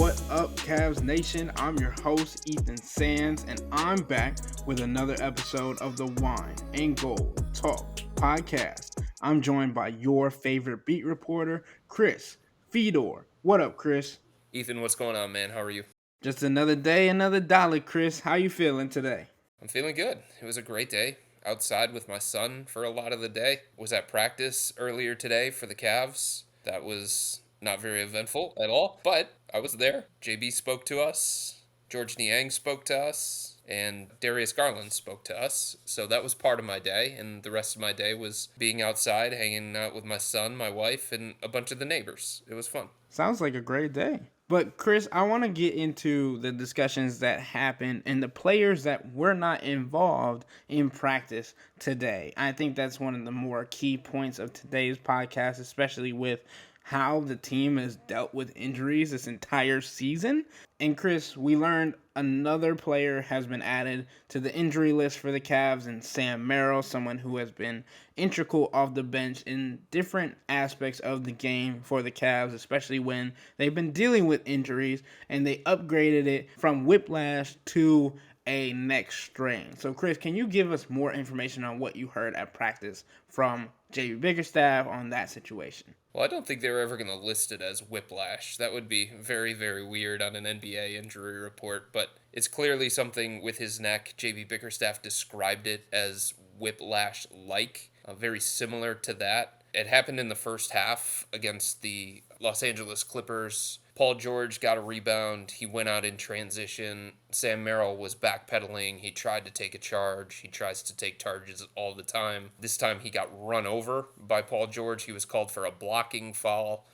What up, Cavs Nation? I'm your host, Ethan Sands, and I'm back with another episode of the Wine and Gold Talk podcast. I'm joined by your favorite beat reporter, Chris Fedor. What up, Chris? Ethan, what's going on, man? How are you? Just another day, another dollar, Chris. How you feeling today? I'm feeling good. It was a great day outside with my son for a lot of the day. Was at practice earlier today for the Cavs. That was not very eventful at all, but I was there. JB spoke to us, George Niang spoke to us, and Darius Garland spoke to us. So that was part of my day, and the rest of my day was being outside, hanging out with my son, my wife, and a bunch of the neighbors. It was fun. Sounds like a great day. But Chris, I want to get into the discussions that happened and the players that were not involved in practice today. I think that's one of the more key points of today's podcast, especially with how the team has dealt with injuries this entire season. And Chris, we learned another player has been added to the injury list for the Cavs, and Sam Merrill, someone who has been integral off the bench in different aspects of the game for the Cavs, especially when they've been dealing with injuries, and they upgraded it from whiplash to a neck strain. So, Chris, can you give us more information on what you heard at practice from JB Bickerstaff on that situation? Well, I don't think they were ever going to list it as whiplash. That would be very, very weird on an NBA injury report, but it's clearly something with his neck. JB Bickerstaff described it as whiplash-like, very similar to that. It happened in the first half against the Los Angeles Clippers. Paul George got a rebound. He went out in transition. Sam Merrill was backpedaling. He tried to take a charge. He tries to take charges all the time. This time he got run over by Paul George. He was called for a blocking foul.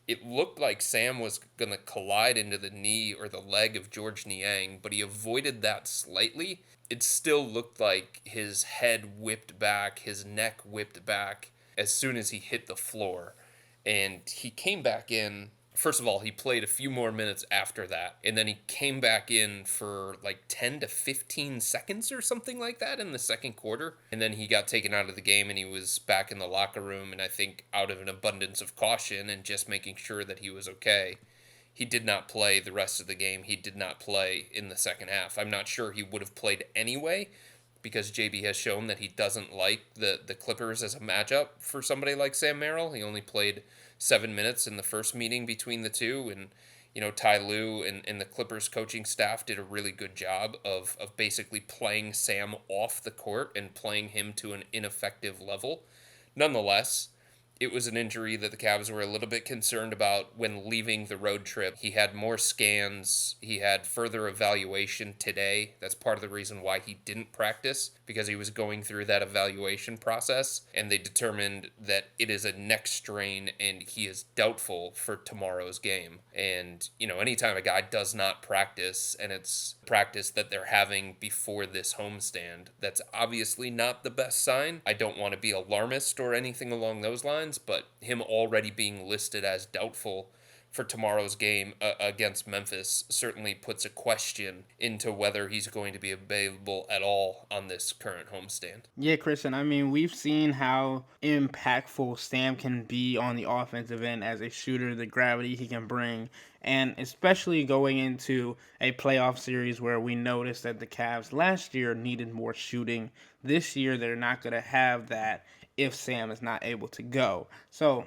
It looked like Sam was going to collide into the knee or the leg of George Niang, but he avoided that slightly. It still looked like his head whipped back, his neck whipped back as soon as he hit the floor. And he came back in. First of all, he played a few more minutes after that, and then he came back in for like 10 to 15 seconds or something like that in the second quarter. And then he got taken out of the game, and he was back in the locker room, and I think out of an abundance of caution and just making sure that he was okay, he did not play the rest of the game. He did not play in the second half. I'm not sure he would have played anyway, because JB has shown that he doesn't like the Clippers as a matchup for somebody like Sam Merrill. He only played 7 minutes in the first meeting between the two, and Ty Lue and the Clippers coaching staff did a really good job of basically playing Sam off the court and playing him to an ineffective level. Nonetheless, it was an injury that the Cavs were a little bit concerned about when leaving the road trip. He had more scans. He had further evaluation today. That's part of the reason why he didn't practice, because he was going through that evaluation process, and they determined that it is a neck strain and he is doubtful for tomorrow's game. And, anytime a guy does not practice, and it's practice that they're having before this homestand, that's obviously not the best sign. I don't want to be alarmist or anything along those lines, but him already being listed as doubtful for tomorrow's game against Memphis certainly puts a question into whether he's going to be available at all on this current homestand. Yeah, Christian, I mean, we've seen how impactful Sam can be on the offensive end as a shooter, the gravity he can bring, and especially going into a playoff series where we noticed that the Cavs last year needed more shooting. This year, they're not going to have that if Sam is not able to go. So,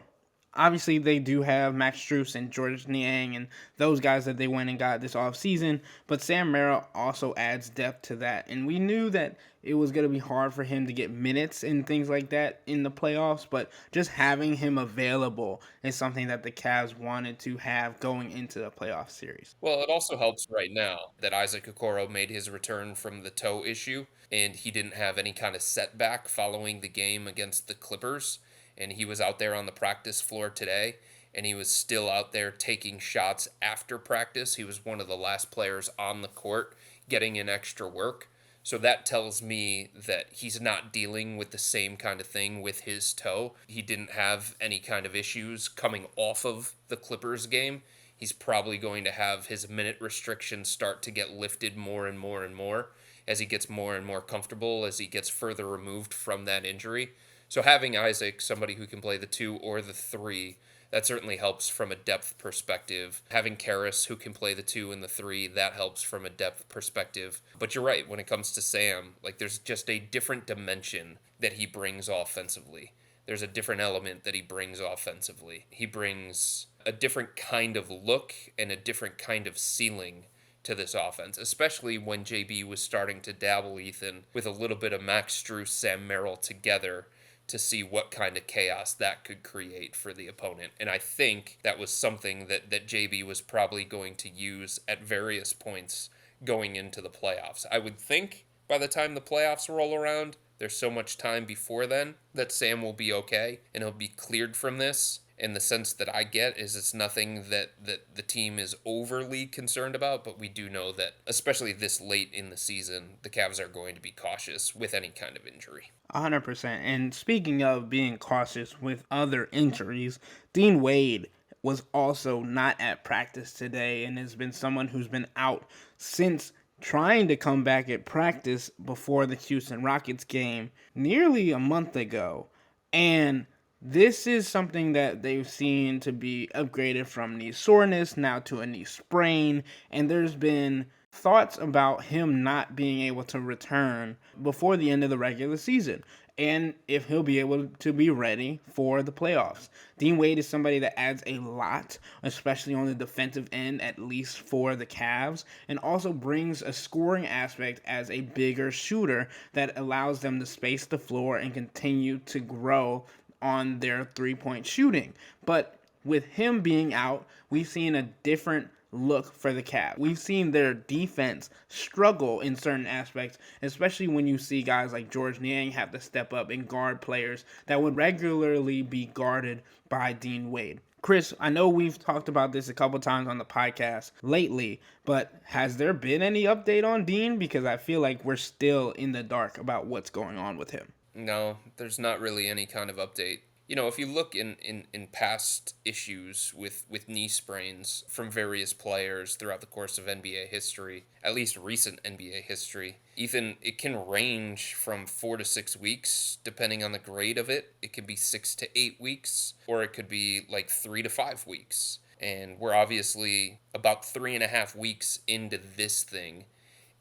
obviously, they do have Max Strus and George Niang and those guys that they went and got this offseason, but Sam Merrill also adds depth to that. And we knew that it was going to be hard for him to get minutes and things like that in the playoffs, but just having him available is something that the Cavs wanted to have going into the playoff series. Well, it also helps right now that Isaac Okoro made his return from the toe issue, and he didn't have any kind of setback following the game against the Clippers. And he was out there on the practice floor today, and he was still out there taking shots after practice. He was one of the last players on the court getting in extra work. So that tells me that he's not dealing with the same kind of thing with his toe. He didn't have any kind of issues coming off of the Clippers game. He's probably going to have his minute restrictions start to get lifted more and more and more as he gets more and more comfortable, as he gets further removed from that injury. So having Isaac, somebody who can play the 2 or the 3, That certainly helps from a depth perspective. Having Karras who can play the 2 and the 3, that helps from a depth perspective. But you're right, when it comes to Sam, like there's just a different dimension that he brings offensively. There's a different element that he brings offensively. He brings a different kind of look and a different kind of ceiling to this offense, especially when JB was starting to dabble, Ethan, with a little bit of Max Strus, Sam Merrill together to see what kind of chaos that could create for the opponent. And I think that was something that JB was probably going to use at various points going into the playoffs. I would think by the time the playoffs roll around, there's so much time before then that Sam will be okay and he'll be cleared from this. And the sense that I get is it's nothing that the team is overly concerned about, but we do know that, especially this late in the season, the Cavs are going to be cautious with any kind of injury. 100%. And speaking of being cautious with other injuries, Dean Wade was also not at practice today and has been someone who's been out since trying to come back at practice before the Houston Rockets game nearly a month ago. And this is something that they've seen to be upgraded from knee soreness now to a knee sprain. And there's been thoughts about him not being able to return before the end of the regular season and if he'll be able to be ready for the playoffs. Dean Wade is somebody that adds a lot, especially on the defensive end, at least for the Cavs, and also brings a scoring aspect as a bigger shooter that allows them to space the floor and continue to grow on their three-point shooting. But with him being out, we've seen a different look for the Cavs. We've seen their defense struggle in certain aspects, especially when you see guys like George Niang have to step up and guard players that would regularly be guarded by Dean Wade. Chris, I know we've talked about this a couple times on the podcast lately, but has there been any update on Dean? Because I feel like we're still in the dark about what's going on with him. No, there's not really any kind of update. You know, if you look in past issues with knee sprains from various players throughout the course of NBA history, at least recent NBA history, Ethan, it can range from 4 to 6 weeks, depending on the grade of it. It could be 6 to 8 weeks, or it could be like 3 to 5 weeks. And we're obviously about 3.5 weeks into this thing.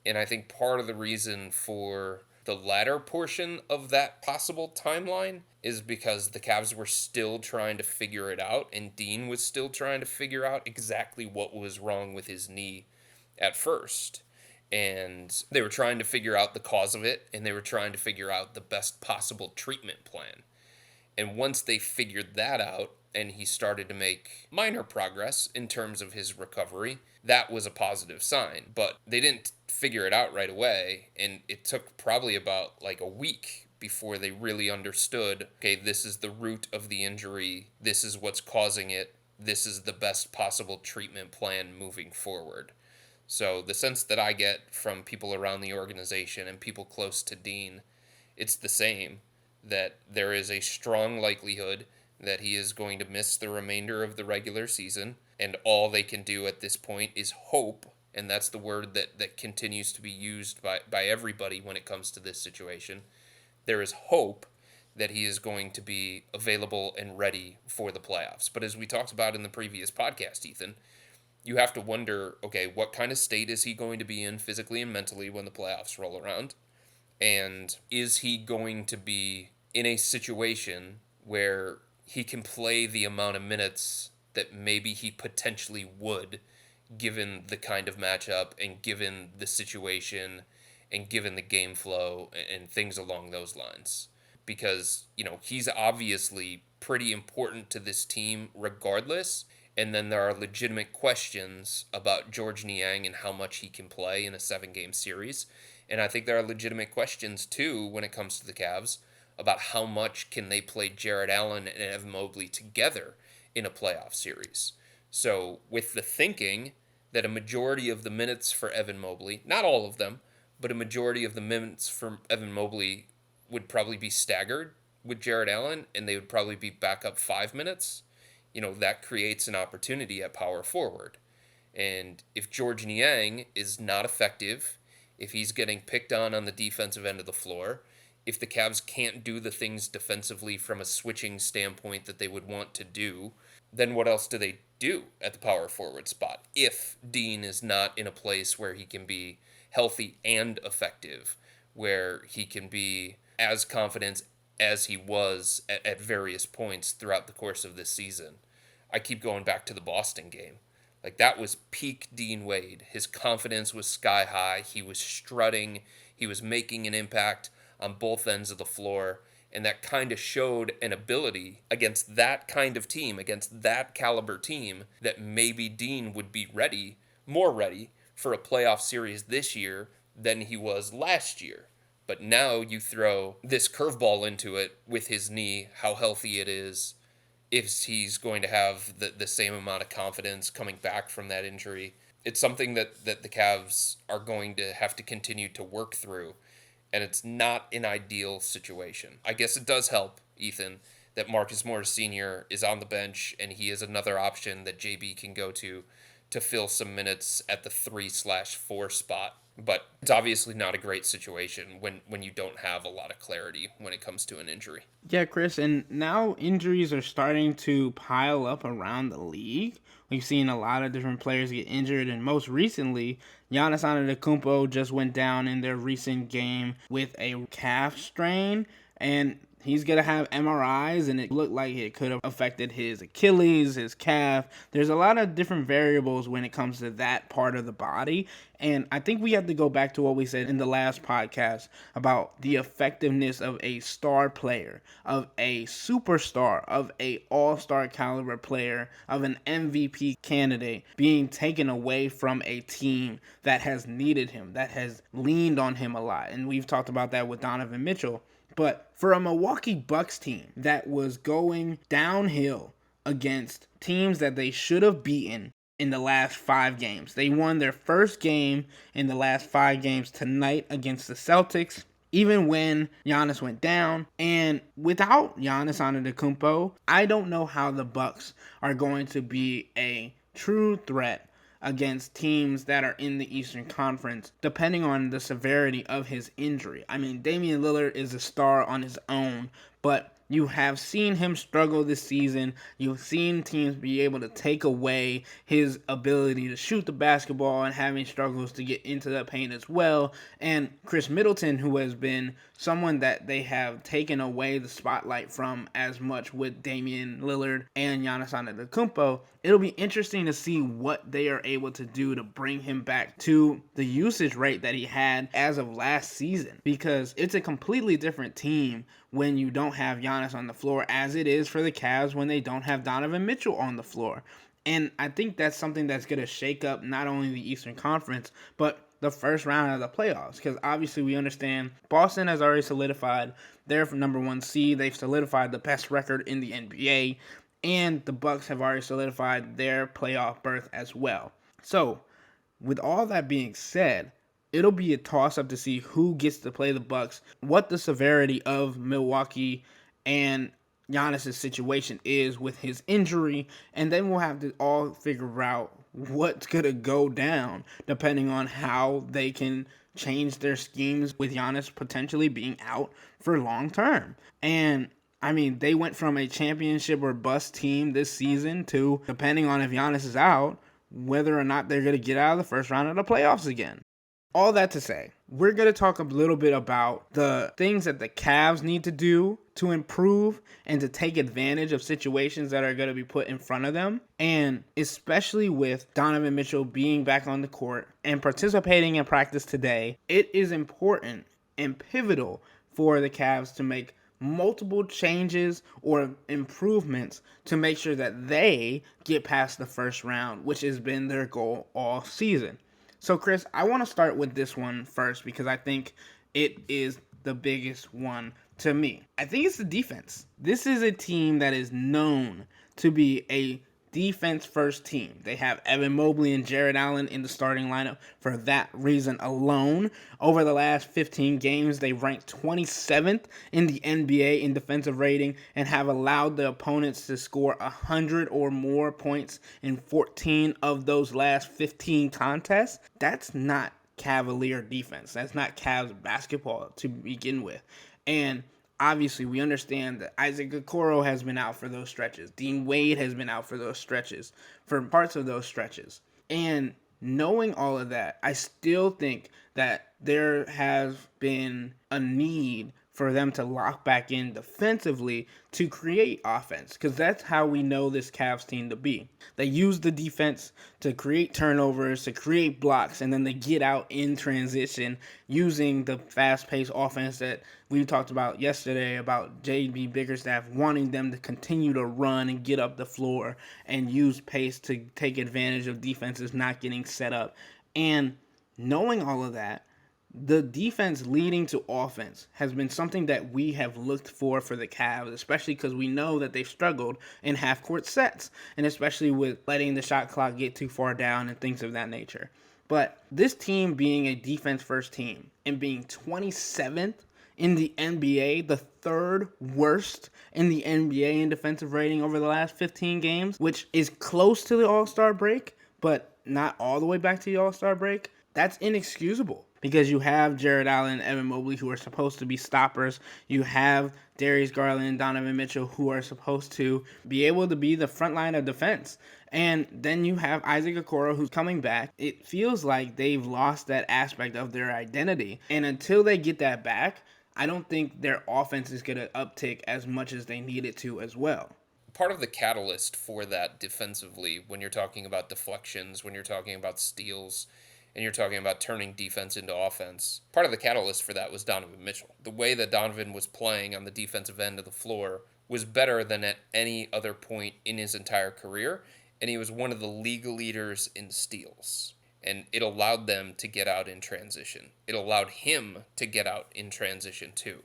And I think part of the reason for the latter portion of that possible timeline is because the Cavs were still trying to figure it out, and Dean was still trying to figure out exactly what was wrong with his knee at first. And they were trying to figure out the cause of it, and they were trying to figure out the best possible treatment plan. And once they figured that out, and he started to make minor progress in terms of his recovery, that was a positive sign. But they didn't figure it out right away, and it took probably about like a week before they really understood, okay, this is the root of the injury, this is what's causing it, this is the best possible treatment plan moving forward. So the sense that I get from people around the organization and people close to Dean, it's the same, that there is a strong likelihood that he is going to miss the remainder of the regular season, and all they can do at this point is hope, and that's the word that continues to be used by everybody when it comes to this situation. There is hope that he is going to be available and ready for the playoffs. But as we talked about in the previous podcast, Ethan, you have to wonder, okay, what kind of state is he going to be in physically and mentally when the playoffs roll around? And is he going to be in a situation where he can play the amount of minutes that maybe he potentially would, given the kind of matchup and given the situation and given the game flow and things along those lines? Because, you know, he's obviously pretty important to this team regardless. And then there are legitimate questions about George Niang and how much he can play in a 7-game series. And I think there are legitimate questions, too, when it comes to the Cavs about how much can they play Jarrett Allen and Evan Mobley together in a playoff series. So with the thinking that a majority of the minutes for Evan Mobley, not all of them, but a majority of the minutes for Evan Mobley would probably be staggered with Jarrett Allen, and they would probably be back up 5 minutes, you know, that creates an opportunity at power forward. And if George Niang is not effective, if he's getting picked on the defensive end of the floor, if the Cavs can't do the things defensively from a switching standpoint that they would want to do, then what else do they do at the power forward spot if Dean is not in a place where he can be healthy and effective, where he can be as confident as he was at various points throughout the course of this season? I keep going back to the Boston game. Like, that was peak Dean Wade. His confidence was sky high. He was strutting. He was making an impact on both ends of the floor. And that kind of showed an ability against that kind of team, against that caliber team, that maybe Dean would be ready, more ready, for a playoff series this year than he was last year. But now you throw this curveball into it with his knee, how healthy it is, if he's going to have the same amount of confidence coming back from that injury. It's something that the Cavs are going to have to continue to work through, and it's not an ideal situation. I guess it does help, Ethan, that Marcus Morris Sr. is on the bench, and he is another option that JB can go to fill some minutes at the 3/4 spot. But it's obviously not a great situation when you don't have a lot of clarity when it comes to an injury. Yeah, Chris, and now injuries are starting to pile up around the league. We've seen a lot of different players get injured, and most recently, Giannis Antetokounmpo just went down in their recent game with a calf strain, and he's going to have MRIs, and it looked like it could have affected his Achilles, his calf. There's a lot of different variables when it comes to that part of the body. And I think we have to go back to what we said in the last podcast about the effectiveness of a star player, of a superstar, of a all-star caliber player, of an MVP candidate being taken away from a team that has needed him, that has leaned on him a lot. And we've talked about that with Donovan Mitchell. But for a Milwaukee Bucks team that was going downhill against teams that they should have beaten in the last 5 games, they won their first game in the last 5 games tonight against the Celtics, even when Giannis went down. And without Giannis Antetokounmpo, I don't know how the Bucks are going to be a true threat against teams that are in the Eastern Conference, depending on the severity of his injury. I mean, Damian Lillard is a star on his own, but you have seen him struggle this season. You've seen teams be able to take away his ability to shoot the basketball and having struggles to get into the paint as well. And Chris Middleton, who has been someone that they have taken away the spotlight from as much with Damian Lillard and Giannis Antetokounmpo, it'll be interesting to see what they are able to do to bring him back to the usage rate that he had as of last season, because it's a completely different team when you don't have Giannis on the floor, as it is for the Cavs when they don't have Donovan Mitchell on the floor. And I think that's something that's going to shake up not only the Eastern Conference, but the first round of the playoffs, because obviously we understand Boston has already solidified their number 1 seed. They've solidified the best record in the NBA, and the Bucks have already solidified their playoff berth as well. So, with all that being said, it'll be a toss-up to see who gets to play the Bucks, what the severity of Milwaukee and Giannis' situation is with his injury, and then we'll have to all figure out what's going to go down depending on how they can change their schemes with Giannis potentially being out for long term. And I mean, they went from a championship or bust team this season to, depending on if Giannis is out, whether or not they're going to get out of the first round of the playoffs again. All that to say, we're going to talk a little bit about the things that the Cavs need to do to improve and to take advantage of situations that are going to be put in front of them. And especially with Donovan Mitchell being back on the court and participating in practice today, it is important and pivotal for the Cavs to make multiple changes or improvements to make sure that they get past the first round, which has been their goal all season. So, Chris, I want to start with this one first because I think it is the biggest one to me. I think it's the defense. This is a team that is known to be a defense-first team. They have Evan Mobley and Jared Allen in the starting lineup for that reason alone. Over the last 15 games, they ranked 27th in the NBA in defensive rating and have allowed the opponents to score 100 or more points in 14 of those last 15 contests. That's not Cavalier defense. That's not Cavs basketball to begin with. And obviously, we understand that Isaac Okoro has been out for those stretches. Dean Wade has been out for those stretches, for parts of those stretches. And knowing all of that, I still think that there has been a need for them to lock back in defensively to create offense, because that's how we know this Cavs team to be. They use the defense to create turnovers, to create blocks, and then they get out in transition using the fast-paced offense that we talked about yesterday about JB Bickerstaff wanting them to continue to run and get up the floor and use pace to take advantage of defenses not getting set up. And knowing all of that, the defense leading to offense has been something that we have looked for the Cavs, especially because we know that they've struggled in half-court sets, and especially with letting the shot clock get too far down and things of that nature. But this team being a defense-first team and being 27th in the NBA, the third worst in the NBA in defensive rating over the last 15 games, which is close to the All-Star break, but not all the way back to the All-Star break, that's inexcusable. Because you have Jared Allen and Evan Mobley, who are supposed to be stoppers. You have Darius Garland and Donovan Mitchell, who are supposed to be able to be the front line of defense. And then you have Isaac Okoro, who's coming back. It feels like they've lost that aspect of their identity. And until they get that back, I don't think their offense is going to uptick as much as they need it to as well. Part of the catalyst for that defensively, when you're talking about deflections, when you're talking about steals, and you're talking about turning defense into offense, part of the catalyst for that was Donovan Mitchell. The way that Donovan was playing on the defensive end of the floor was better than at any other point in his entire career, and he was one of the league leaders in steals. And it allowed them to get out in transition. It allowed him to get out in transition too.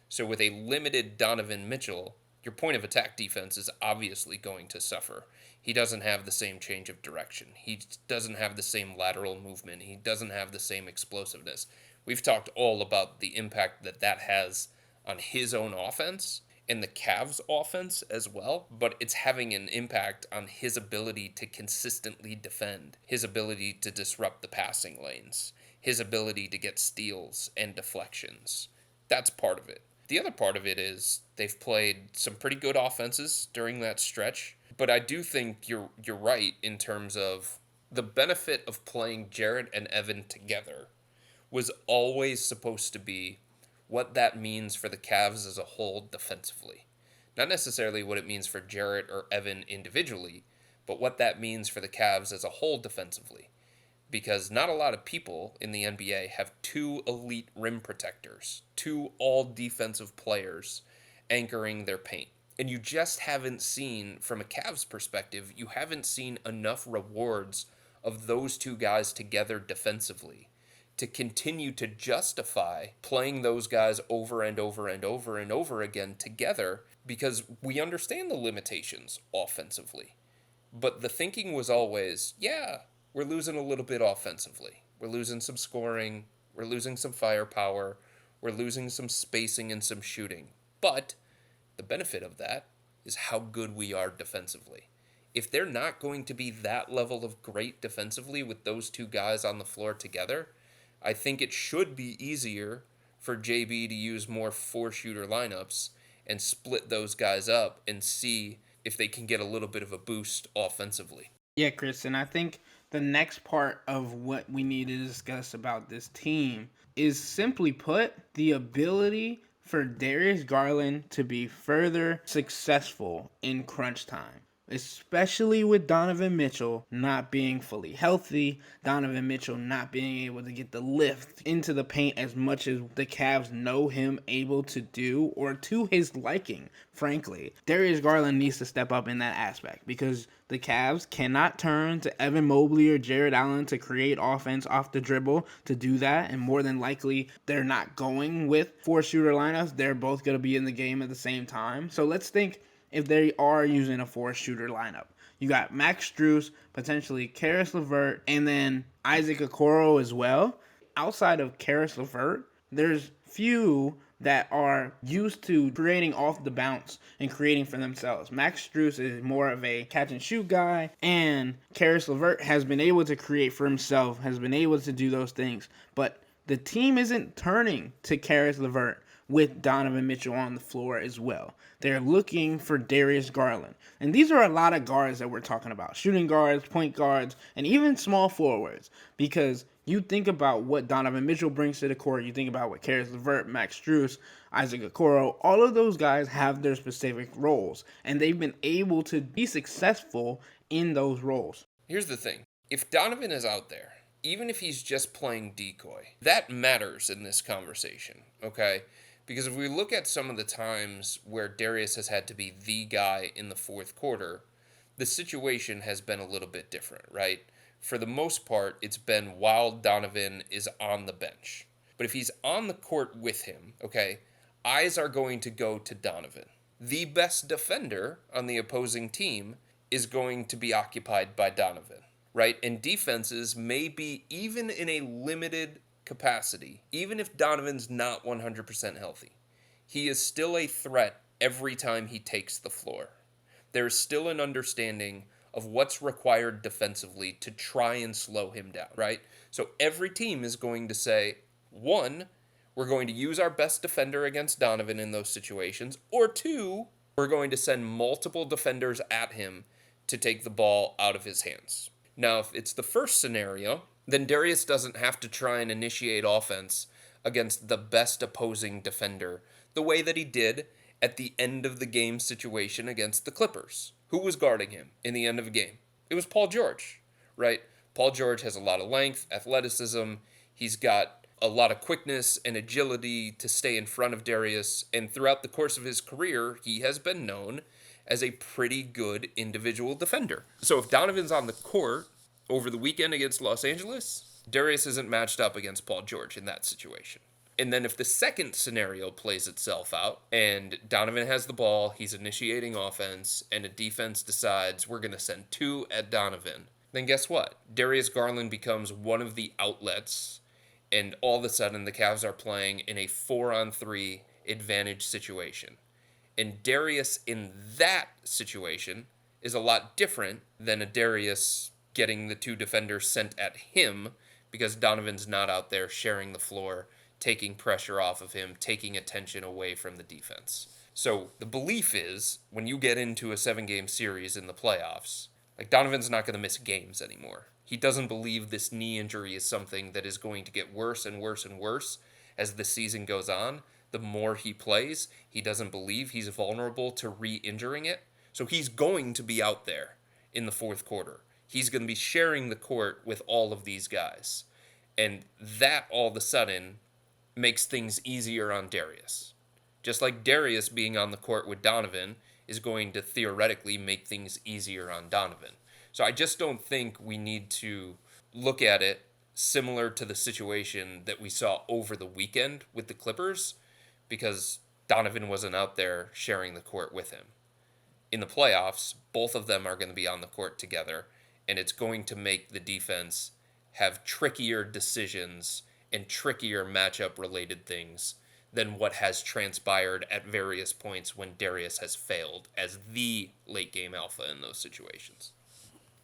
So with a limited Donovan Mitchell, your point of attack defense is obviously going to suffer. He doesn't have the same change of direction. He doesn't have the same lateral movement. He doesn't have the same explosiveness. We've talked all about the impact that that has on his own offense and the Cavs offense as well, but it's having an impact on his ability to consistently defend, his ability to disrupt the passing lanes, his ability to get steals and deflections. That's part of it. The other part of it is they've played some pretty good offenses during that stretch, but I do think you're right in terms of the benefit of playing Jarrett and Evan together was always supposed to be what that means for the Cavs as a whole defensively. Not necessarily what it means for Jarrett or Evan individually, but what that means for the Cavs as a whole defensively. Because not a lot of people in the NBA have two elite rim protectors, two all-defensive players anchoring their paint. And you just haven't seen, from a Cavs perspective, you haven't seen enough rewards of those two guys together defensively to continue to justify playing those guys over and over and over and over again together, because we understand the limitations offensively. But the thinking was always, yeah, we're losing a little bit offensively. We're losing some scoring. We're losing some firepower. We're losing some spacing and some shooting. But the benefit of that is how good we are defensively. If they're not going to be that level of great defensively with those two guys on the floor together, I think it should be easier for JB to use more four-shooter lineups and split those guys up and see if they can get a little bit of a boost offensively. Yeah, Chris, and I think the next part of what we need to discuss about this team is, simply put, the ability for Darius Garland to be further successful in crunch time. Especially with Donovan Mitchell not being fully healthy, Donovan Mitchell not being able to get the lift into the paint as much as the Cavs know him able to do, or to his liking, frankly. Darius Garland needs to step up in that aspect, because the Cavs cannot turn to Evan Mobley or Jared Allen to create offense off the dribble to do that, and more than likely they're not going with four-shooter lineups. They're both going to be in the game at the same time. So let's think if they are using a four-shooter lineup. You got Max Strus, potentially Karis LeVert, and then Isaac Okoro as well. Outside of Karis LeVert, there's few that are used to creating off the bounce and creating for themselves. Max Strus is more of a catch-and-shoot guy, and Karis LeVert has been able to create for himself, has been able to do those things. But the team isn't turning to Karis LeVert with Donovan Mitchell on the floor as well. They're looking for Darius Garland. And these are a lot of guards that we're talking about. Shooting guards, point guards, and even small forwards. Because you think about what Donovan Mitchell brings to the court. You think about what Karis LeVert, Max Strus, Isaac Okoro. All of those guys have their specific roles. And they've been able to be successful in those roles. Here's the thing. If Donovan is out there, even if he's just playing decoy, that matters in this conversation, okay? Because if we look at some of the times where Darius has had to be the guy in the fourth quarter, the situation has been a little bit different, right? For the most part, it's been while Donovan is on the bench. But if he's on the court with him, okay, eyes are going to go to Donovan. The best defender on the opposing team is going to be occupied by Donovan, right? And defenses may be, even in a limited capacity, even if Donovan's not 100% healthy, he is still a threat every time he takes the floor. There's still an understanding of what's required defensively to try and slow him down, right? So every team is going to say, one, we're going to use our best defender against Donovan in those situations, or two, we're going to send multiple defenders at him to take the ball out of his hands. Now, if it's the first scenario, then Darius doesn't have to try and initiate offense against the best opposing defender the way that he did at the end of the game situation against the Clippers. Who was guarding him in the end of the game? It was Paul George, right? Paul George has a lot of length, athleticism. He's got a lot of quickness and agility to stay in front of Darius. And throughout the course of his career, he has been known as a pretty good individual defender. So if Donovan's on the court over the weekend against Los Angeles, Darius isn't matched up against Paul George in that situation. And then if the second scenario plays itself out and Donovan has the ball, he's initiating offense, and a defense decides we're going to send two at Donovan, then guess what? Darius Garland becomes one of the outlets, and all of a sudden the Cavs are playing in a 4-on-3 advantage situation. And Darius in that situation is a lot different than a Darius getting the two defenders sent at him because Donovan's not out there sharing the floor, taking pressure off of him, taking attention away from the defense. So the belief is when you get into a 7-game series in the playoffs, like Donovan's not going to miss games anymore. He doesn't believe this knee injury is something that is going to get worse and worse and worse as the season goes on. The more he plays, he doesn't believe he's vulnerable to re-injuring it. So he's going to be out there in the fourth quarter. He's going to be sharing the court with all of these guys. And that all of a sudden makes things easier on Darius. Just like Darius being on the court with Donovan is going to theoretically make things easier on Donovan. So I just don't think we need to look at it similar to the situation that we saw over the weekend with the Clippers, because Donovan wasn't out there sharing the court with him. In the playoffs, both of them are going to be on the court together, and it's going to make the defense have trickier decisions and trickier matchup-related things than what has transpired at various points when Darius has failed as the late-game alpha in those situations.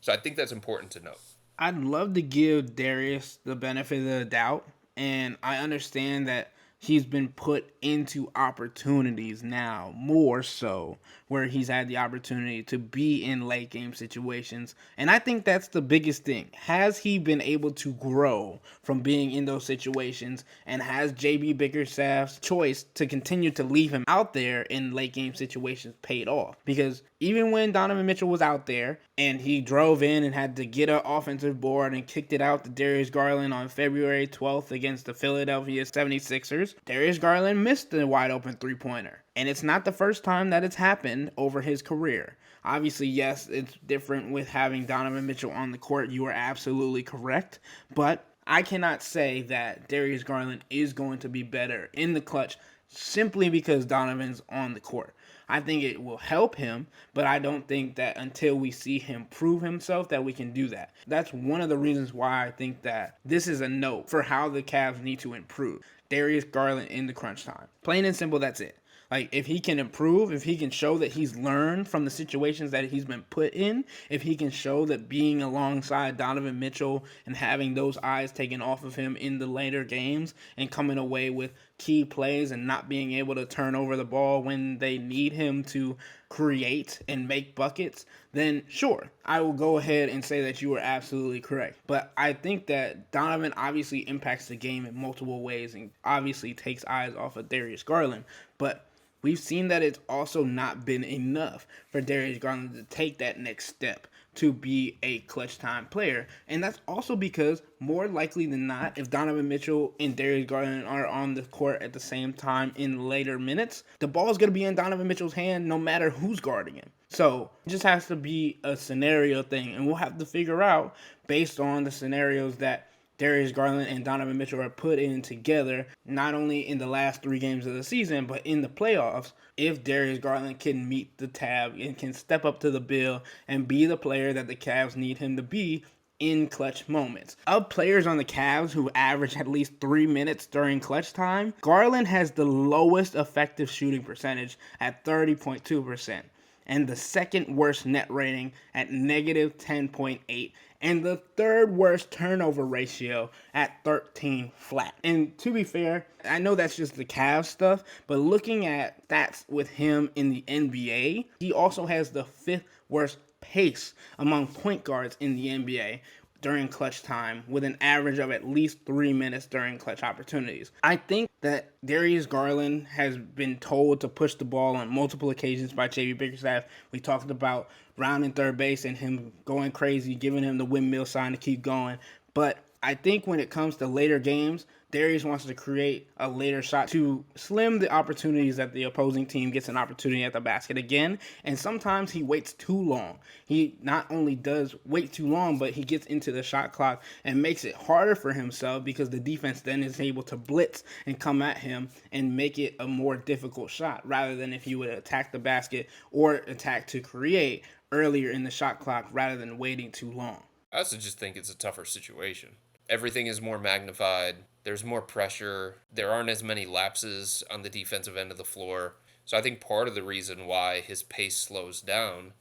So I think that's important to note. I'd love to give Darius the benefit of the doubt, and I understand that he's been put into opportunities now, more so, where he's had the opportunity to be in late game situations. And I think that's the biggest thing. Has he been able to grow from being in those situations? And has JB Bickerstaff's choice to continue to leave him out there in late game situations paid off? Because even when Donovan Mitchell was out there and he drove in and had to get an offensive board and kicked it out to Darius Garland on February 12th against the Philadelphia 76ers, Darius Garland missed the wide open three-pointer. And it's not the first time that it's happened over his career. Obviously, yes, it's different with having Donovan Mitchell on the court. You are absolutely correct. But I cannot say that Darius Garland is going to be better in the clutch simply because Donovan's on the court. I think it will help him, but I don't think that until we see him prove himself that we can do that. That's one of the reasons why I think that this is a note for how the Cavs need to improve. Darius Garland in the crunch time. Plain and simple, that's it. Like, if he can improve, if he can show that he's learned from the situations that he's been put in, if he can show that being alongside Donovan Mitchell and having those eyes taken off of him in the later games and coming away with key plays and not being able to turn over the ball when they need him to create and make buckets, then sure, I will go ahead and say that you are absolutely correct. But I think that Donovan obviously impacts the game in multiple ways and obviously takes eyes off of Darius Garland. But we've seen that it's also not been enough for Darius Garland to take that next step to be a clutch time player. And that's also because more likely than not, if Donovan Mitchell and Darius Garland are on the court at the same time in later minutes, the ball is going to be in Donovan Mitchell's hand no matter who's guarding him. So it just has to be a scenario thing, and we'll have to figure out based on the scenarios that Darius Garland and Donovan Mitchell are put in together, not only in the last 3 games of the season, but in the playoffs, if Darius Garland can meet the tab and can step up to the bill and be the player that the Cavs need him to be in clutch moments. Of players on the Cavs who average at least 3 minutes during clutch time, Garland has the lowest effective shooting percentage at 30.2%. And the second worst net rating at negative 10.8, and the third worst turnover ratio at 13 flat. And to be fair, I know that's just the Cavs stuff, but looking at stats with him in the NBA, he also has the 5th worst pace among point guards in the NBA during clutch time, with an average of at least 3 minutes during clutch opportunities. I think that Darius Garland has been told to push the ball on multiple occasions by JB Bickerstaff. We talked about rounding third base and him going crazy, giving him the windmill sign to keep going. But I think when it comes to later games, Darius wants to create a later shot to slim the opportunities that the opposing team gets an opportunity at the basket again. And sometimes he waits too long. He not only does wait too long, but he gets into the shot clock and makes it harder for himself because the defense then is able to blitz and come at him and make it a more difficult shot rather than if you would attack the basket or attack to create earlier in the shot clock rather than waiting too long. I also just think it's a tougher situation. Everything is more magnified. There's more pressure. There aren't as many lapses on the defensive end of the floor. So I think part of the reason why his pace slows down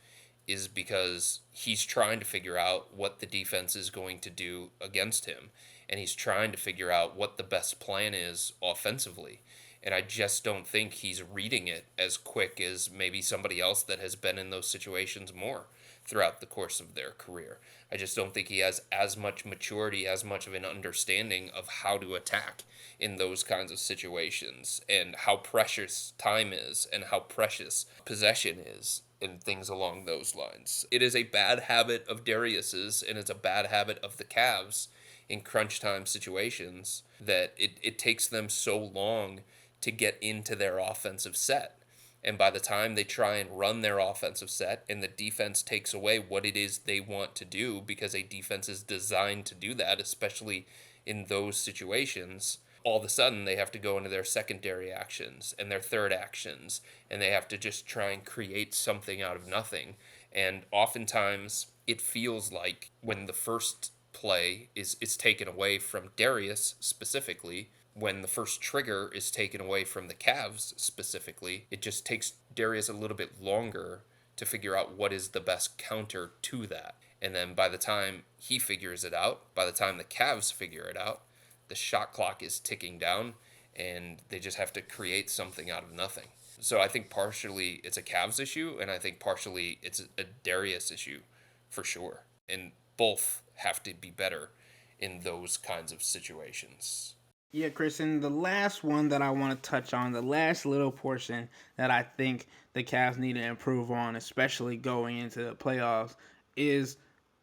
is because he's trying to figure out what the defense is going to do against him. And he's trying to figure out what the best plan is offensively. And I just don't think he's reading it as quick as maybe somebody else that has been in those situations more throughout the course of their career. I just don't think he has as much maturity, as much of an understanding of how to attack in those kinds of situations and how precious time is and how precious possession is and things along those lines. It is a bad habit of Darius's, and it's a bad habit of the Cavs in crunch time situations that it takes them so long to get into their offensive set. And by the time they try and run their offensive set and the defense takes away what it is they want to do, because a defense is designed to do that, especially in those situations, all of a sudden they have to go into their secondary actions and their third actions, and they have to just try and create something out of nothing. And oftentimes it feels like when the first play is taken away from Darius specifically, when the first trigger is taken away from the Cavs specifically, it just takes Darius a little bit longer to figure out what is the best counter to that. And then by the time he figures it out, by the time the Cavs figure it out, the shot clock is ticking down and they just have to create something out of nothing. So I think partially it's a Cavs issue, and I think partially it's a Darius issue for sure. And both have to be better in those kinds of situations. Yeah, Chris, and the last one that I want to touch on, the last little portion that I think the Cavs need to improve on, especially going into the playoffs, is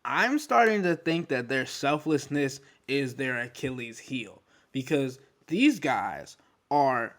I'm starting to think that their selflessness is their Achilles heel. Because these guys are,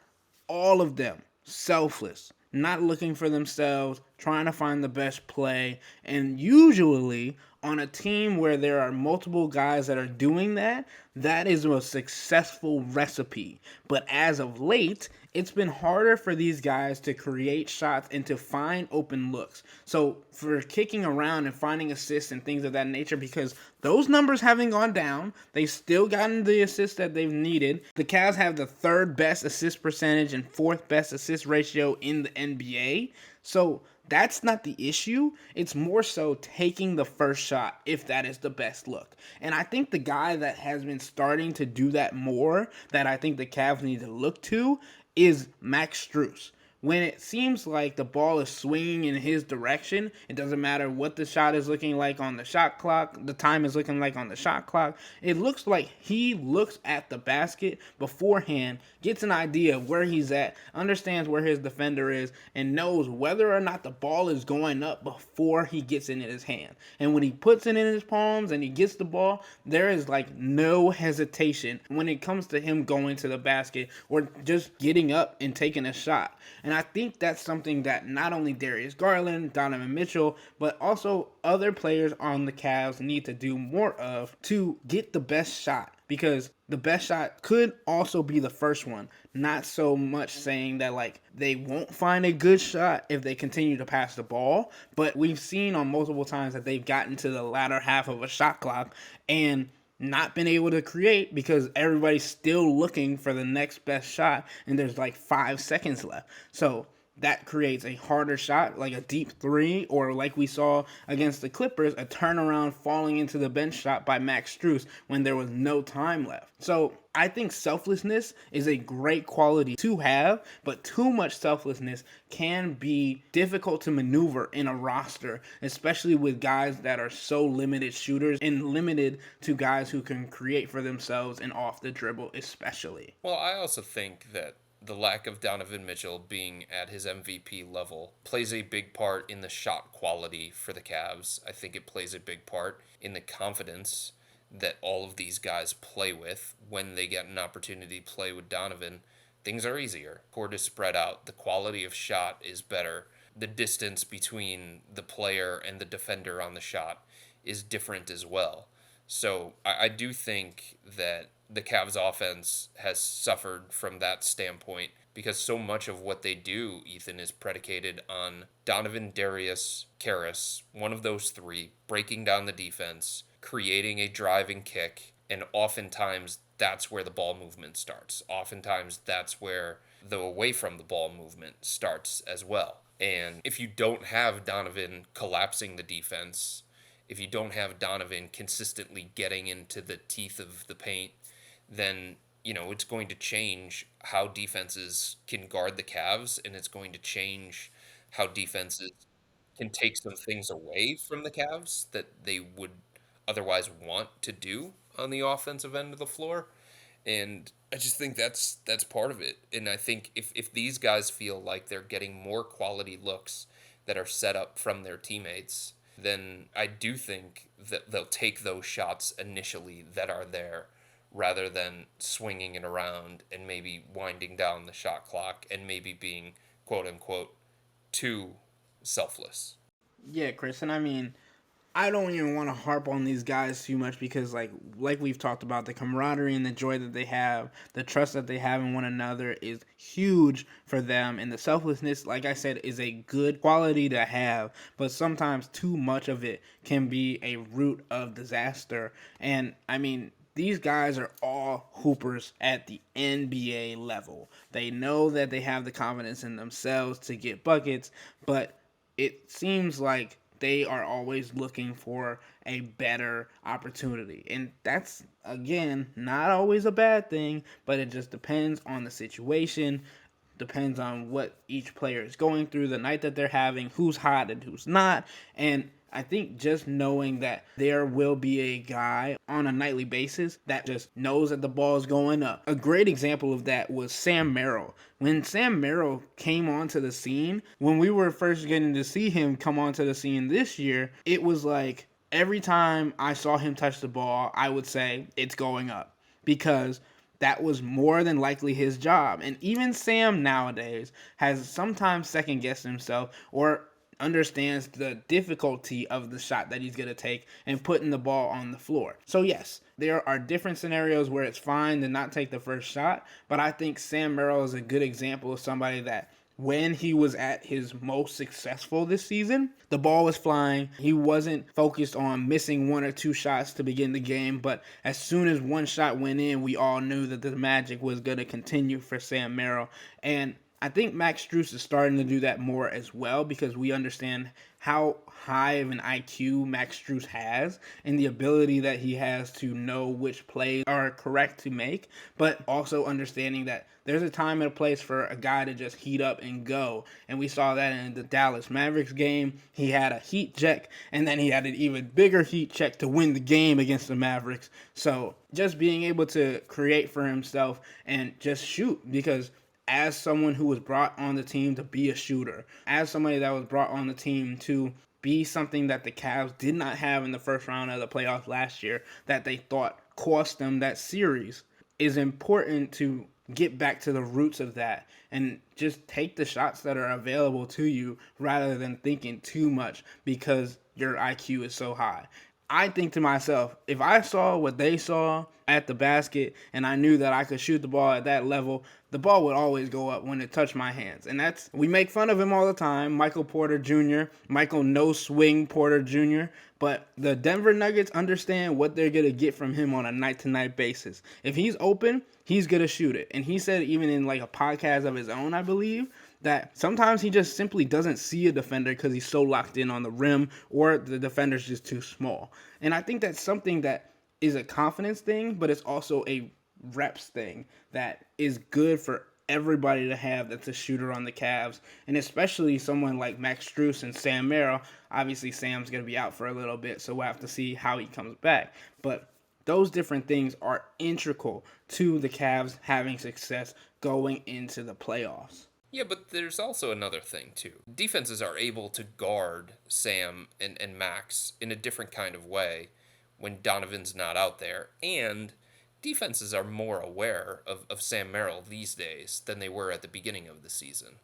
all of them, selfless, not looking for themselves, trying to find the best play, and usually on a team where there are multiple guys that are doing that, that is a successful recipe. But as of late, it's been harder for these guys to create shots and to find open looks. So for kicking around and finding assists and things of that nature, because those numbers haven't gone down, they've still gotten the assists that they've needed. The Cavs have the 3rd best assist percentage and 4th best assist ratio in the NBA. So that's not the issue. It's more so taking the first shot if that is the best look. And I think the guy that has been starting to do that more, that I think the Cavs need to look to, is Max Strus. When it seems like the ball is swinging in his direction, it doesn't matter what the shot is looking like on the shot clock, the time is looking like on the shot clock. It looks like he looks at the basket beforehand, gets an idea of where he's at, understands where his defender is, and knows whether or not the ball is going up before he gets it in his hand. And when he puts it in his palms and he gets the ball, there is like no hesitation when it comes to him going to the basket or just getting up and taking a shot. And I think that's something that not only Darius Garland, Donovan Mitchell, but also other players on the Cavs need to do more of to get the best shot. Because the best shot could also be the first one. Not so much saying that like they won't find a good shot if they continue to pass the ball, but we've seen on multiple times that they've gotten to the latter half of a shot clock and not been able to create because everybody's still looking for the next best shot and there's like 5 seconds left. So that creates a harder shot, like a deep three, or like we saw against the Clippers, a turnaround falling into the bench shot by Max Strus when there was no time left. So I think selflessness is a great quality to have, but too much selflessness can be difficult to maneuver in a roster, especially with guys that are so limited shooters and limited to guys who can create for themselves and off the dribble, especially. Well, I also think that the lack of Donovan Mitchell being at his MVP level plays a big part in the shot quality for the Cavs. I think it plays a big part in the confidence that all of these guys play with when they get an opportunity to play with Donovan. Things are easier. Court is spread out. The quality of shot is better. The distance between the player and the defender on the shot is different as well. So I do think that the Cavs offense has suffered from that standpoint because so much of what they do, Ethan, is predicated on Donovan, Darius, Karras, one of those three, breaking down the defense, creating a driving kick, and oftentimes that's where the ball movement starts. Oftentimes that's where the away from the ball movement starts as well. And if you don't have Donovan collapsing the defense, if you don't have Donovan consistently getting into the teeth of the paint, then it's going to change how defenses can guard the Cavs, and it's going to change how defenses can take some things away from the Cavs that they would otherwise want to do on the offensive end of the floor. And I just think that's part of it. And I think if these guys feel like they're getting more quality looks that are set up from their teammates, then I do think that they'll take those shots initially that are there rather than swinging it around and maybe winding down the shot clock and maybe being quote unquote too selfless. Yeah, Chris, and I mean, I don't even want to harp on these guys too much because like we've talked about, the camaraderie and the joy that they have, the trust that they have in one another is huge for them, and the selflessness, like I said, is a good quality to have, but sometimes too much of it can be a root of disaster. And I mean, these guys are all hoopers at the NBA level. They know that they have the confidence in themselves to get buckets, but it seems like they are always looking for a better opportunity. And that's, again, not always a bad thing, but it just depends on the situation, depends on what each player is going through, the night that they're having, who's hot and who's not. And I think just knowing that there will be a guy on a nightly basis that just knows that the ball is going up. A great example of that was Sam Merrill. When Sam Merrill came onto the scene, when we were first getting to see him come onto the scene this year, it was like every time I saw him touch the ball, I would say it's going up because that was more than likely his job. And even Sam nowadays has sometimes second guessed himself or understands the difficulty of the shot that he's going to take and putting the ball on the floor. So yes, there are different scenarios where it's fine to not take the first shot, but I think Sam Merrill is a good example of somebody that when he was at his most successful this season, the ball was flying. He wasn't focused on missing one or two shots to begin the game, but as soon as one shot went in, we all knew that the magic was going to continue for Sam Merrill. And I think Max Strus is starting to do that more as well because we understand how high of an IQ Max Strus has and the ability that he has to know which plays are correct to make, but also understanding that there's a time and a place for a guy to just heat up and go. And we saw that in the Dallas Mavericks game. He had a heat check, and then he had an even bigger heat check to win the game against the Mavericks. So just being able to create for himself and just shoot, because as someone who was brought on the team to be a shooter, as somebody that was brought on the team to be something that the Cavs did not have in the first round of the playoffs last year, that they thought cost them that series, is important to get back to the roots of that and just take the shots that are available to you rather than thinking too much because your IQ is so high. I think to myself, if I saw what they saw at the basket and I knew that I could shoot the ball at that level, the ball would always go up when it touched my hands. And that's, we make fun of him all the time, Michael Porter Jr., Michael No Swing Porter Jr., but the Denver Nuggets understand what they're going to get from him on a night-to-night basis. If he's open, he's going to shoot it. And he said, even in like a podcast of his own, I believe, that sometimes he just simply doesn't see a defender because he's so locked in on the rim or the defender's just too small. And I think that's something that is a confidence thing, but it's also a reps thing that is good for everybody to have that's a shooter on the Cavs, and especially someone like Max Strus and Sam Merrill. Obviously, Sam's going to be out for a little bit, so we'll have to see how he comes back. But those different things are integral to the Cavs having success going into the playoffs. Yeah, but there's also another thing, too. Defenses are able to guard Sam and Max in a different kind of way when Donovan's not out there. And defenses are more aware of Sam Merrill these days than they were at the beginning of the season.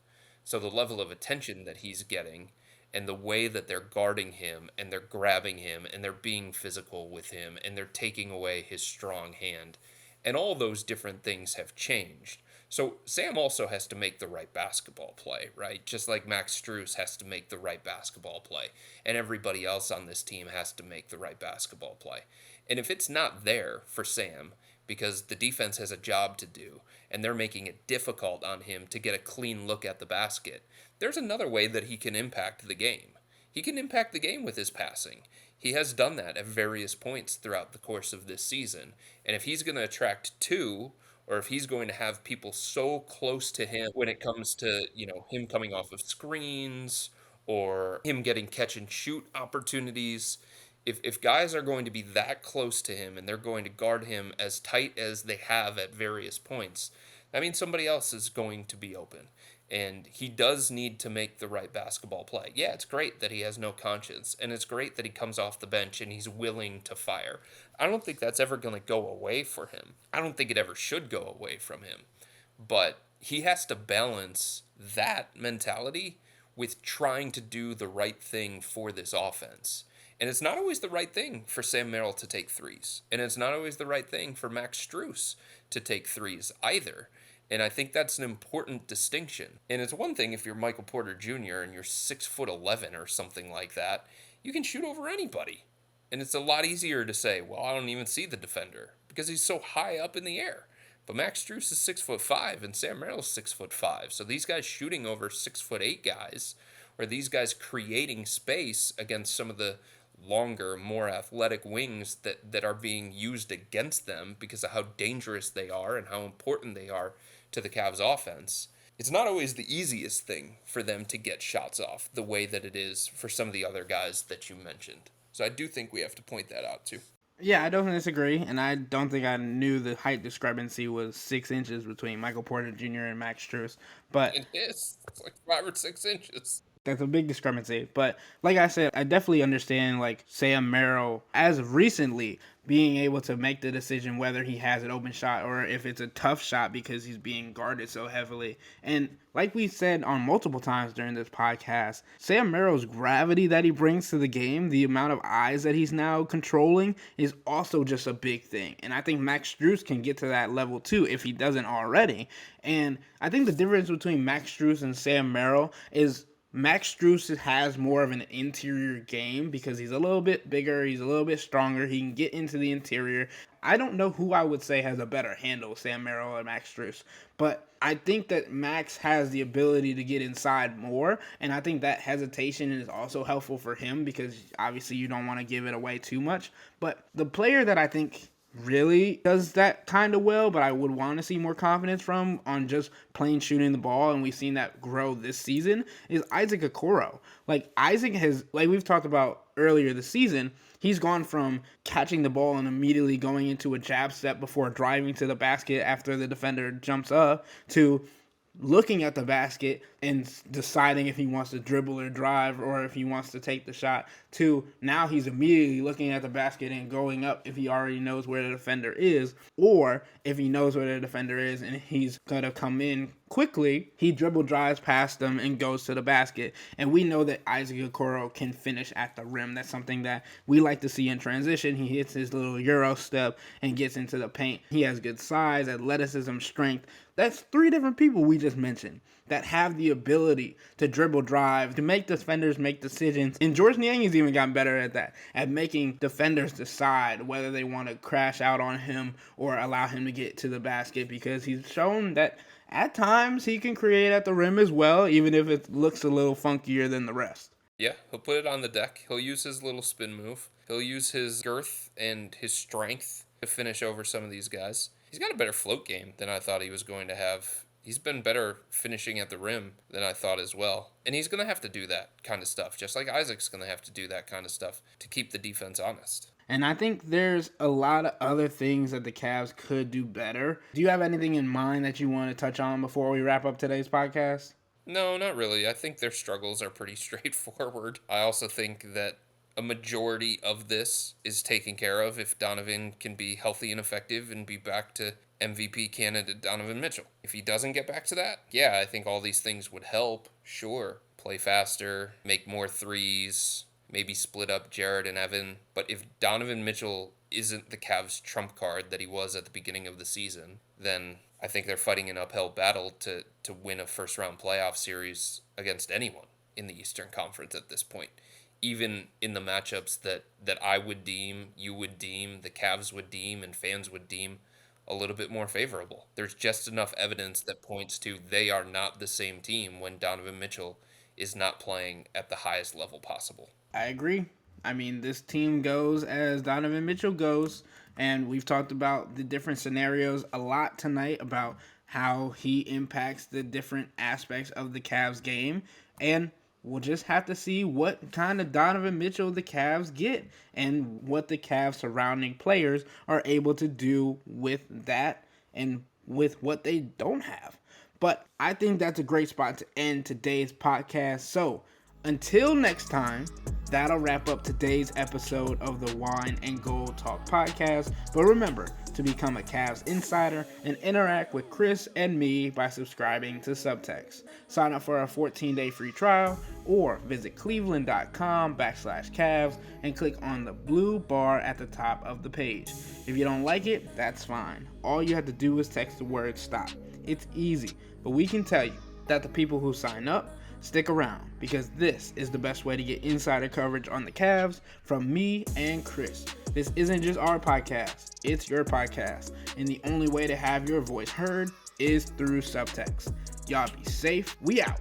So the level of attention that he's getting and the way that they're guarding him and they're grabbing him and they're being physical with him and they're taking away his strong hand and all those different things have changed. So Sam also has to make the right basketball play, right? Just like Max Strus has to make the right basketball play, and everybody else on this team has to make the right basketball play. And if it's not there for Sam, because the defense has a job to do, and they're making it difficult on him to get a clean look at the basket, there's another way that he can impact the game. He can impact the game with his passing. He has done that at various points throughout the course of this season. And if he's going to attract two, or if he's going to have people so close to him when it comes to, him coming off of screens or him getting catch and shoot opportunities, if guys are going to be that close to him and they're going to guard him as tight as they have at various points, that means somebody else is going to be open. And he does need to make the right basketball play. Yeah, it's great that he has no conscience, and it's great that he comes off the bench and he's willing to fire. I don't think that's ever going to go away for him. I don't think it ever should go away from him. But he has to balance that mentality with trying to do the right thing for this offense. And it's not always the right thing for Sam Merrill to take threes. And it's not always the right thing for Max Strus to take threes either. And I think that's an important distinction. And it's one thing if you're Michael Porter Jr. and you're 6'11" or something like that, you can shoot over anybody. And it's a lot easier to say, well, I don't even see the defender because he's so high up in the air. But Max Strus is 6'5" and Sam Merrill's 6'5". So these guys shooting over 6'8" guys, or these guys creating space against some of the longer, more athletic wings that are being used against them because of how dangerous they are and how important they are to the Cavs offense. It's not always the easiest thing for them to get shots off the way that it is for some of the other guys that you mentioned. So I do think we have to point that out too. Yeah, I don't disagree, and I don't think I knew the height discrepancy was 6 inches between Michael Porter Jr. and Max Strus, but It is. It's like 5 or 6 inches. that's a big discrepancy. But like I said, I definitely understand like Sam Merrill as of recently being able to make the decision whether he has an open shot or if it's a tough shot because he's being guarded so heavily. And like we said on multiple times during this podcast, Sam Merrill's gravity that he brings to the game, the amount of eyes that he's now controlling, is also just a big thing. And I think Max Strus can get to that level too if he doesn't already. And I think the difference between Max Strus and Sam Merrill is Max Strus has more of an interior game because he's a little bit bigger, he's a little bit stronger, he can get into the interior. I don't know who I would say has a better handle, Sam Merrill or Max Strus, but I think that Max has the ability to get inside more, and I think that hesitation is also helpful for him because obviously you don't want to give it away too much. But the player that I think really does that kind of well, but I would want to see more confidence from on just plain shooting the ball, and we've seen that grow this season, is Isaac Okoro. Like, Isaac has, like we've talked about earlier this season, he's gone from catching the ball and immediately going into a jab step before driving to the basket after the defender jumps up to looking at the basket and deciding if he wants to dribble or drive or if he wants to take the shot, to now he's immediately looking at the basket and going up if he already knows where the defender is, or if he knows where the defender is and he's going to come in quickly, he dribble drives past them and goes to the basket. And we know that Isaac Okoro can finish at the rim. That's something that we like to see in transition. He hits his little Euro step and gets into the paint. He has good size, athleticism, strength. That's three different people we just mentioned that have the ability to dribble drive, to make defenders make decisions. And George Niang has even gotten better at that, at making defenders decide whether they want to crash out on him or allow him to get to the basket, because he's shown that at times he can create at the rim as well, even if it looks a little funkier than the rest. Yeah, he'll put it on the deck. He'll use his little spin move. He'll use his girth and his strength to finish over some of these guys. He's got a better float game than I thought he was going to have. He's been better finishing at the rim than I thought as well. And he's going to have to do that kind of stuff, just like Isaac's going to have to do that kind of stuff to keep the defense honest. And I think there's a lot of other things that the Cavs could do better. Do you have anything in mind that you want to touch on before we wrap up today's podcast? No, not really. I think their struggles are pretty straightforward. I also think that a majority of this is taken care of if Donovan can be healthy and effective and be back to MVP candidate Donovan Mitchell. If he doesn't get back to that, yeah, I think all these things would help. Sure, play faster, make more threes, maybe split up Jared and Evan. But if Donovan Mitchell isn't the Cavs' trump card that he was at the beginning of the season, then I think they're fighting an uphill battle to win a first-round playoff series against anyone in the Eastern Conference at this point. Even in the matchups that I would deem, you would deem, the Cavs would deem, and fans would deem a little bit more favorable. There's just enough evidence that points to they are not the same team when Donovan Mitchell is not playing at the highest level possible. I agree. I mean, this team goes as Donovan Mitchell goes, and we've talked about the different scenarios a lot tonight about how he impacts the different aspects of the Cavs game, and we'll just have to see what kind of Donovan Mitchell the Cavs get and what the Cavs surrounding players are able to do with that and with what they don't have. But I think that's a great spot to end today's podcast. So until next time, that'll wrap up today's episode of the Wine and Gold Talk podcast. But remember to become a Cavs insider and interact with Chris and me by subscribing to Subtext. Sign up for a 14-day free trial or visit cleveland.com/Cavs and click on the blue bar at the top of the page. If you don't like it, that's fine. All you have to do is text the word STOP. It's easy, but we can tell you that the people who sign up stick around, because this is the best way to get insider coverage on the Cavs from me and Chris. This isn't just our podcast, it's your podcast, and the only way to have your voice heard is through Subtext. Y'all be safe. We out.